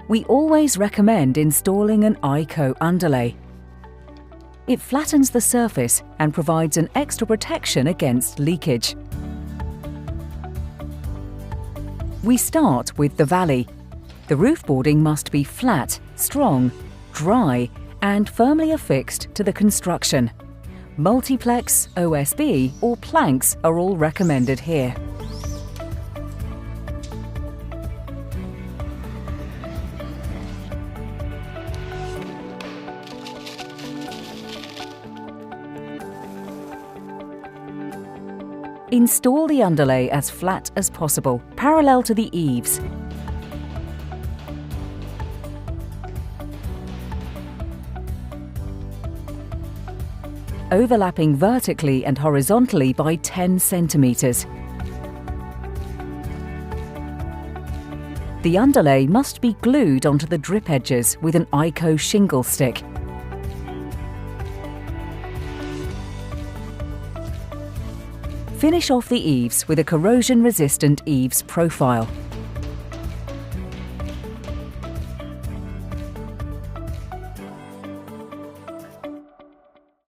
we always recommend installing an ICO underlay. It flattens the surface and provides an extra protection against leakage. We start with the valley. The roof boarding must be flat, strong, dry, and firmly affixed to the construction. Multiplex, OSB, or planks are all recommended here. Install the underlay as flat as possible, parallel to the eaves. Overlapping vertically and horizontally by 10 centimeters. The underlay must be glued onto the drip edges with an ICO shingle stick. Finish off the eaves with a corrosion-resistant eaves profile.